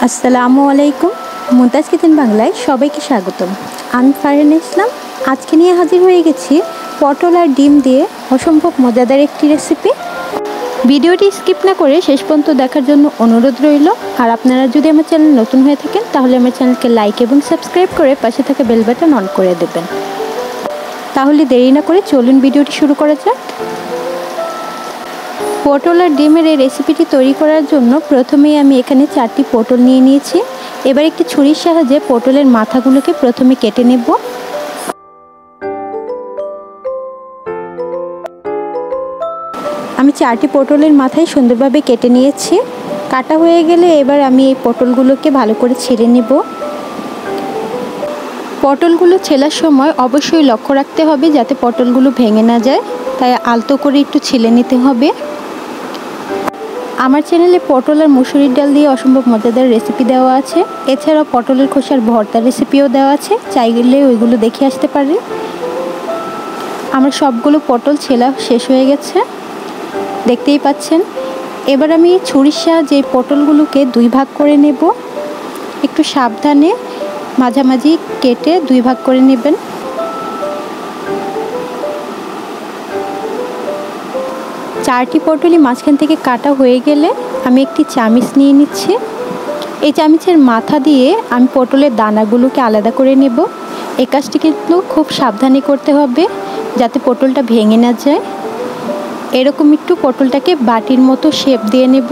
আসসালামু আলাইকুম। মুমতাজ কিচেন বাংলায় সবাইকে স্বাগতম। আমি ফারহানা ইসলাম। আজকে নিয়ে হাজির হয়ে গেছি পটল আর ডিম দিয়ে অসম্ভব মজাদার একটি রেসিপি। ভিডিওটি স্কিপ না করে শেষ পর্যন্ত দেখার জন্য অনুরোধ রইল। আর আপনারা যদি আমার চ্যানেল নতুন হয়ে থাকেন তাহলে আমার চ্যানেলকে লাইক এবং সাবস্ক্রাইব করে পাশে থাকা বেল বাটন অন করে দেবেন। তাহলে দেরি না করে চলুন ভিডিওটি শুরু করা যাক। পটল আর ডিমের এই রেসিপিটি তৈরি করার জন্য প্রথমেই আমি এখানে 4টি পটল নিয়ে নিয়েছি। এবার একটি ছুরির সাহায্যে পটলের মাথাগুলোকে প্রথমে কেটে নেব। আমি 4টি পটলের মাথায় সুন্দরভাবে কেটে নিয়েছি। কাটা হয়ে গেলে এবার আমি এই পটলগুলোকে ভালো করে ছিলে নেব। পটলগুলো ছেলার সময় অবশ্যই লক্ষ্য রাখতে হবে যাতে পটলগুলো ভেঙে না যায়, তাই আলতো করে একটু ছিলে নিতে হবে। আমার চ্যানেলে পটল আর মুসুরির ডাল দিয়ে অসম্ভব মজাদার রেসিপি দেওয়া আছে। এছাড়াও পটলের খোসার ভর্তা রেসিপিও দেওয়া আছে, চাইলে ওইগুলো দেখে আসতে পারেন। আমার সবগুলো পটল ছেলা শেষ হয়ে গেছে, দেখতেই পাচ্ছেন। এবার আমি ছুরির সাহায্যে পটলগুলোকে 2 ভাগ করে নেব। একটু সাবধানে মাঝামাঝি কেটে 2 ভাগ করে নেবেন। চারটি পটলই মাঝখান থেকে কাটা হয়ে গেলে আমি একটি চামিচ নিয়ে নিচ্ছি। এই চামিচের মাথা দিয়ে আমি পটলের দানাগুলোকে আলাদা করে নেব। এই কাজটি কিন্তু খুব সাবধানে করতে হবে যাতে পটলটা ভেঙে না যায়। এরকম একটু পটলটাকে বাটির মতো শেপ দিয়ে নেব।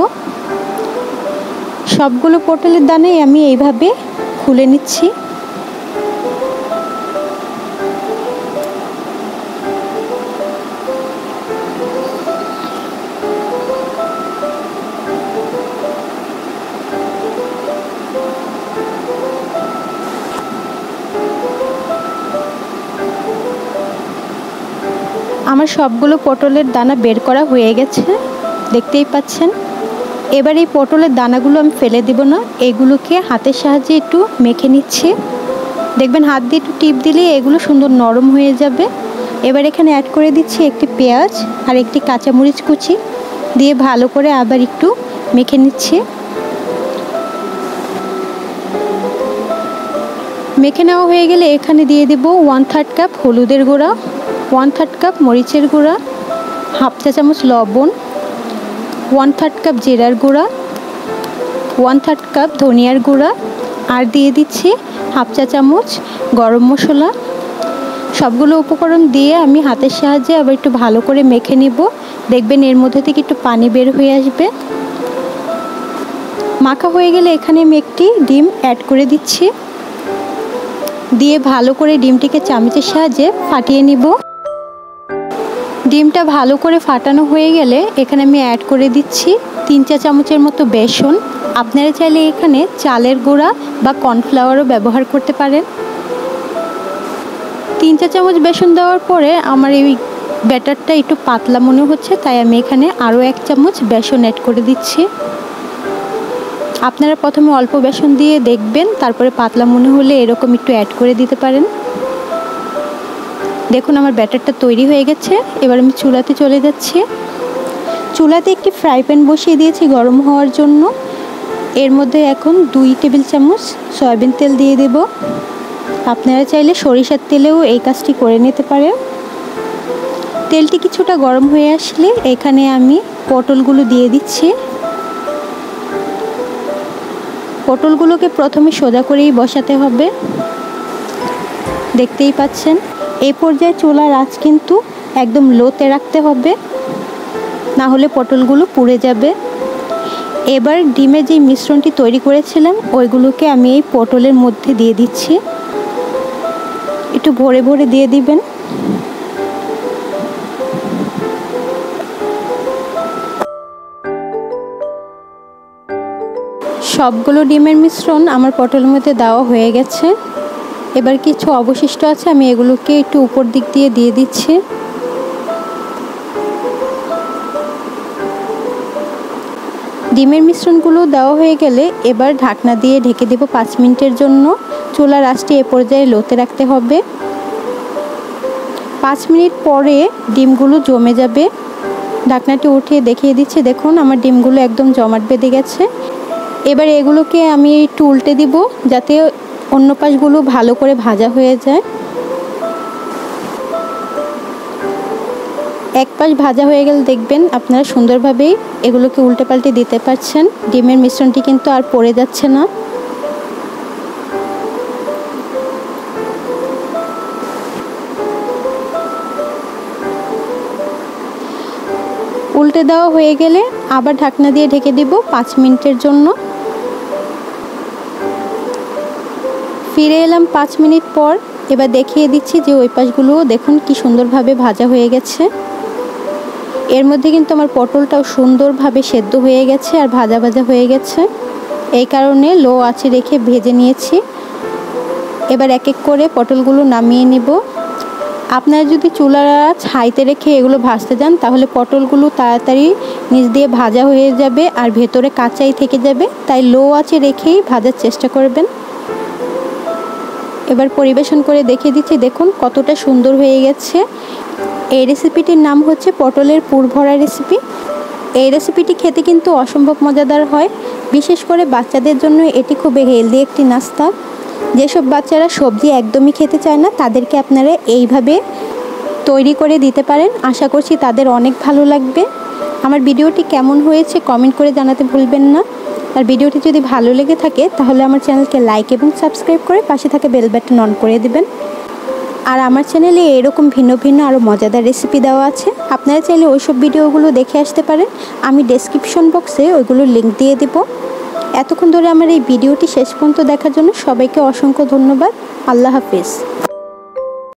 সবগুলো পটলের দানাই আমি এইভাবে খুলে নিচ্ছি। আমার সবগুলো পটলের দানা বের করা হয়ে গেছে, দেখতেই পাচ্ছেন। এবার এই পটলের দানাগুলো আমি ফেলে দেব না, এগুলোকে হাতের সাহায্যে একটু মেখে নিচ্ছি। দেখবেন হাত দিয়ে একটু টিপ দিলে এগুলো সুন্দর নরম হয়ে যাবে। এবার এখানে অ্যাড করে দিচ্ছি একটি পেঁয়াজ আর একটি কাঁচামরিচ কুচি দিয়ে ভালো করে আবার একটু মেখে নিচ্ছি। মেখে নেওয়া হয়ে গেলে এখানে দিয়ে দেব 1/3 কাপ হলুদের গুঁড়া, 1/3 কাপ মরিচের গুঁড়া, হাফ চা চামচ লবণ, 1/3 কাপ জিরার গুঁড়া, 1/3 কাপ ধনিয়ার গুঁড়া, আর দিয়ে দিচ্ছি হাফ চা চামচ গরম মশলা। সবগুলো উপকরণ দিয়ে আমি হাতের সাহায্যে আবার একটু ভালো করে মেখে নিব। দেখবেন এর মধ্যে থেকে একটু পানি বের হয়ে আসবে। মাখা হয়ে গেলে এখানে আমি একটি ডিম অ্যাড করে দিচ্ছি, দিয়ে ভালো করে ডিমটিকে চামচের সাহায্যে ফাটিয়ে নিব। ডিমটা ভালো করে ফাটানো হয়ে গেলে এখানে আমি অ্যাড করে দিচ্ছি 3 চা চামচের মতো বেসন। আপনারা চাইলে এখানে চালের গুঁড়া বা কর্নফ্লাওয়ারও ব্যবহার করতে পারেন। 3 চা চামচ বেসন দেওয়ার পরে আমার এই ব্যাটারটা একটু পাতলা মনে হচ্ছে, তাই আমি এখানে আরও 1 চামচ বেসন অ্যাড করে দিচ্ছি। আপনারা প্রথমে অল্প বেসন দিয়ে দেখবেন, তারপরে পাতলা মনে হলে এরকম একটু অ্যাড করে দিতে পারেন। দেখুন আমার ব্যাটারটা তৈরি হয়ে গেছে। এবার আমি চুলাতে চলে যাচ্ছি। চুলাতে একটি ফ্রাই প্যান বসিয়ে দিয়েছি গরম হওয়ার জন্য। এর মধ্যে এখন 2 টেবিল চামচ সয়াবিন তেল দিয়ে দেব। আপনারা চাইলে সরিষার তেলেও এই কাজটি করে নিতে পারেন। তেলটি কিছুটা গরম হয়ে আসলে এখানে আমি পটলগুলো দিয়ে দিচ্ছি। পটলগুলোকে প্রথমে সোজা করেই বসাতে হবে, দেখতেই পাচ্ছেন। এই পর্যায়ে চুলার আঁচ কিন্তু একদম লোতে রাখতে হবে, না হলে পটলগুলো পুড়ে যাবে। এবার ডিমের যে মিশ্রণটি তৈরি করেছিলাম ওইগুলোকে আমি এই পটলের মধ্যে দিয়ে দিচ্ছি। একটু ভরে ভরে দিয়ে দিবেন। সবগুলো ডিমের মিশ্রণ আমার পটলের মধ্যে দেওয়া হয়ে গেছে। এবার কিছু অবশিষ্ট আছে, আমি এগুলোকে একটু উপর দিক দিয়ে দিয়ে দিচ্ছি। ডিমের মিশ্রণগুলো দেওয়া হয়ে গেলে এবার ঢাকনা দিয়ে ঢেকে দেব 5 মিনিটের জন্য। চুলার আঁচটি এ পর্যায়ে লোতে রাখতে হবে। 5 মিনিট পরে ডিমগুলো জমে যাবে। ঢাকনাটি উঠিয়ে দেখিয়ে দিচ্ছি, দেখুন আমার ডিমগুলো একদম জমাট বেঁধে গেছে। এবার এগুলোকে আমি একটু উল্টে দিব যাতে অন্য পাশগুলো ভালো করে ভাজা হয়ে যায়। এক পাশ ভাজা হয়ে গেলে দেখবেন আপনারা সুন্দরভাবে এগুলোকে উল্টে পাল্টে দিতে পারছেন। ডিমের মিশ্রণটি কিন্তু আর পড়ে যাচ্ছে না। উল্টে দেওয়া হয়ে গেলে আবার ঢাকনা দিয়ে ঢেকে দিব 5 মিনিটের জন্য। ফিরে এলাম 5 মিনিট পর। এবার দেখিয়ে দিচ্ছি যে ওই পাশগুলোও দেখুন কি সুন্দরভাবে ভাজা হয়ে গেছে। এর মধ্যে কিন্তু আমার পটলটাও সুন্দরভাবে সেদ্ধ হয়ে গেছে আর ভাজা ভাজা হয়ে গেছে। এই কারণে লো আঁচে রেখে ভেজে নিয়েছি। এবার এক এক করে পটলগুলো নামিয়ে নিব। আপনারা যদি চুলা ছাইতে রেখে এগুলো ভাজতে যান তাহলে পটলগুলো তাড়াতাড়ি নিচ দিয়ে ভাজা হয়ে যাবে আর ভেতরে কাঁচাই থেকে যাবে, তাই লো আঁচে রেখেই ভাজার চেষ্টা করবেন। এবার পরিবেশন করে দেখিয়ে দিচ্ছি, দেখুন কতটা সুন্দর হয়ে গেছে। এই রেসিপিটির নাম হচ্ছে পটলের পুর ভরা রেসিপি। এই রেসিপিটি খেতে কিন্তু অসম্ভব মজাদার হয়। বিশেষ করে বাচ্চাদের জন্য এটি খুব হেলদি একটি নাস্তা। যেসব বাচ্চারা সবজি একদমই খেতে চায় না তাদেরকে আপনারা এইভাবে তৈরি করে দিতে পারেন। আশা করছি তাদের অনেক ভালো লাগবে। আমার ভিডিওটি কেমন হয়েছে কমেন্ট করে জানাতে ভুলবেন না। আর ভিডিওটি যদি ভালো লেগে থাকে তাহলে আমার চ্যানেলকে লাইক এবং সাবস্ক্রাইব করে পাশে থাকা বেল বাটন অন করে দিবেন। আর আমার চ্যানেলে এরকম ভিন্ন ভিন্ন আরও মজাদার রেসিপি দেওয়া আছে, আপনারা চাইলে ওইসব ভিডিওগুলো দেখে আসতে পারেন। আমি ডেসক্রিপশন বক্সে ওইগুলোর লিঙ্ক দিয়ে দেব। এতক্ষণ ধরে আমার এই ভিডিওটি শেষ পর্যন্ত দেখার জন্য সবাইকে অসংখ্য ধন্যবাদ। আল্লাহ হাফেজ।